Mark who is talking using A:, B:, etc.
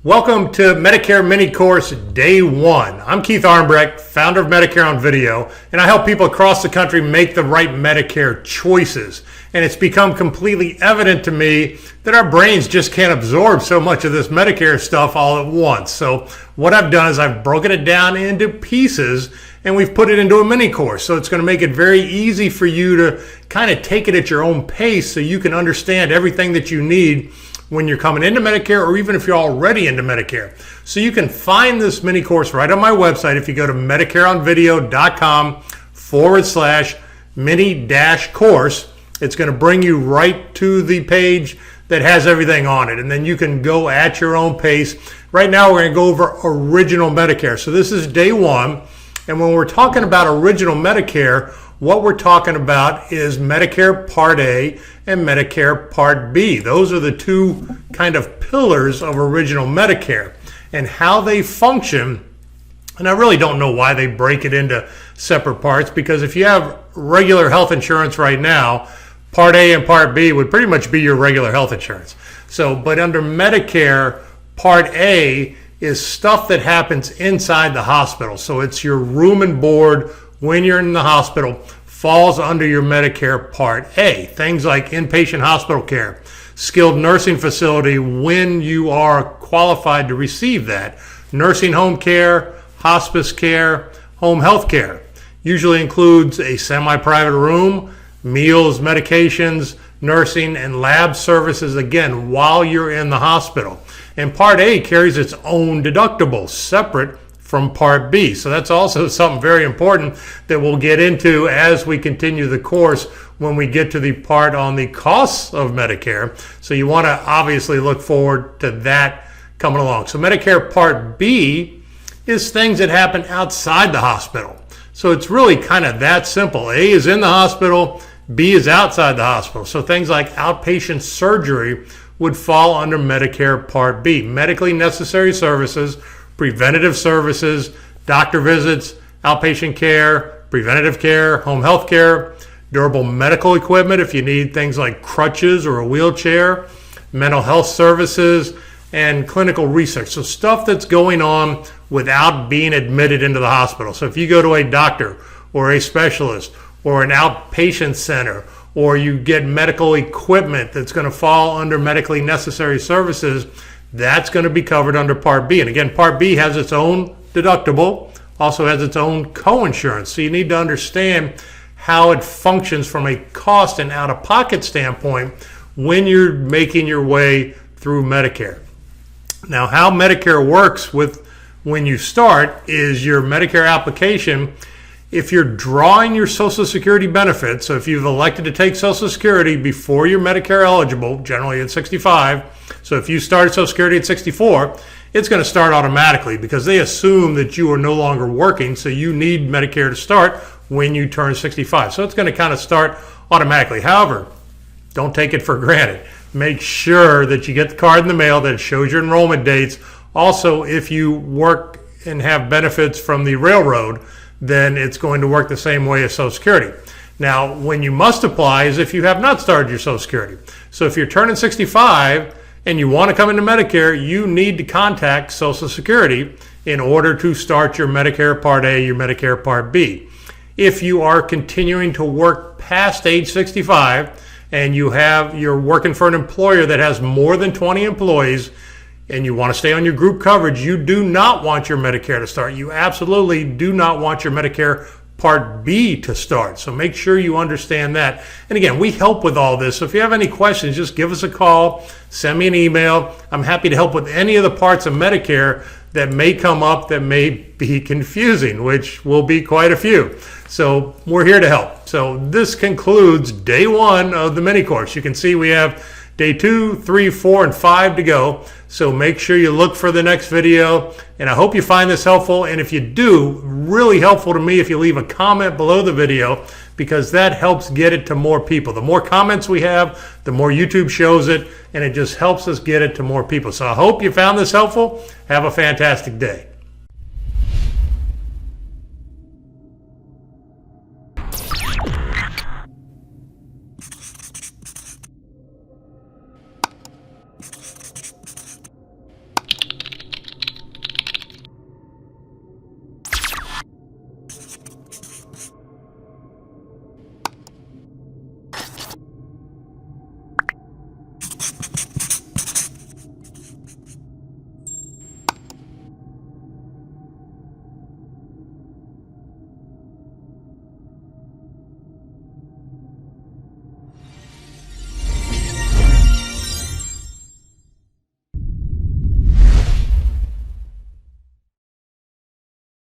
A: Welcome to Medicare Mini Course Day 1. I'm Keith Armbrecht, founder of Medicare on Video, and I help people across the country make the right Medicare choices. And it's become completely evident to me that our brains just can't absorb so much of this Medicare stuff all at once. So what I've done is I've broken it down into pieces and we've put it into a mini course. So it's going to make it very easy for you to kind of take it at your own pace so you can understand everything that you need when you're coming into Medicare, or even if you're already into Medicare. So you can find this mini course right on my website if you go to medicareonvideo.com/mini-course. It's going to bring you right to the page that has everything on it, and then you can go at your own pace. Right now we're going to go over original Medicare. So this is day 1, and when we're talking about original Medicare, what we're talking about is Medicare Part A and Medicare Part B. Those are the two kind of pillars of original Medicare and how they function. And I really don't know why they break it into separate parts, because if you have regular health insurance right now, Part A and Part B would pretty much be your regular health insurance. So, but under Medicare, Part A is stuff that happens inside the hospital. So it's your room and board when you're in the hospital, falls under your Medicare Part A. Things like inpatient hospital care, skilled nursing facility when you are qualified to receive that, nursing home care, hospice care, home health care. Usually includes a semi-private room, meals, medications, nursing, and lab services, again, while you're in the hospital. And Part A carries its own deductible, separate from Part B. So that's also something very important that we'll get into as we continue the course when we get to the part on the costs of Medicare. So you want to obviously look forward to that coming along. So Medicare Part B is things that happen outside the hospital. So it's really kind of that simple. A is in the hospital, B is outside the hospital. So things like outpatient surgery would fall under Medicare Part B. Medically necessary services, preventative services, doctor visits, outpatient care, preventative care, home health care, durable medical equipment if you need things like crutches or a wheelchair, mental health services, and clinical research. So stuff that's going on without being admitted into the hospital. So if you go to a doctor or a specialist or an outpatient center, or you get medical equipment that's going to fall under medically necessary services, that's going to be covered under Part B. And again, Part B has its own deductible, also has its own coinsurance. So you need to understand how it functions from a cost and out-of-pocket standpoint when you're making your way through Medicare. Now, how Medicare works with when you start is your Medicare application. If you're drawing your Social Security benefits, so if you've elected to take Social Security before you're Medicare eligible, generally at 65, so if you started Social Security at 64, it's going to start automatically because they assume that you are no longer working, so you need Medicare to start when you turn 65. So it's going to kind of start automatically. However, don't take it for granted. Make sure that you get the card in the mail that shows your enrollment dates. Also, if you work and have benefits from the railroad, then it's going to work the same way as Social Security. Now, when you must apply is if you have not started your Social Security. So if you're turning 65 and you want to come into Medicare, you need to contact Social Security in order to start your Medicare Part A, your Medicare Part B. If you are continuing to work past age 65 and you're working for an employer that has more than 20 employees, and you want to stay on your group coverage, you do not want your Medicare to start. You absolutely do not want your Medicare Part B to start. So make sure you understand that. And again, we help with all this. So if you have any questions, just give us a call, send me an email. I'm happy to help with any of the parts of Medicare that may come up that may be confusing, which will be quite a few. So we're here to help. So this concludes day 1 of the mini course. You can see we have day 2, 3, 4, and 5 to go. So make sure you look for the next video. And I hope you find this helpful. And if you do, really helpful to me if you leave a comment below the video, because that helps get it to more people. The more comments we have, the more YouTube shows it, and it just helps us get it to more people. So I hope you found this helpful. Have a fantastic day.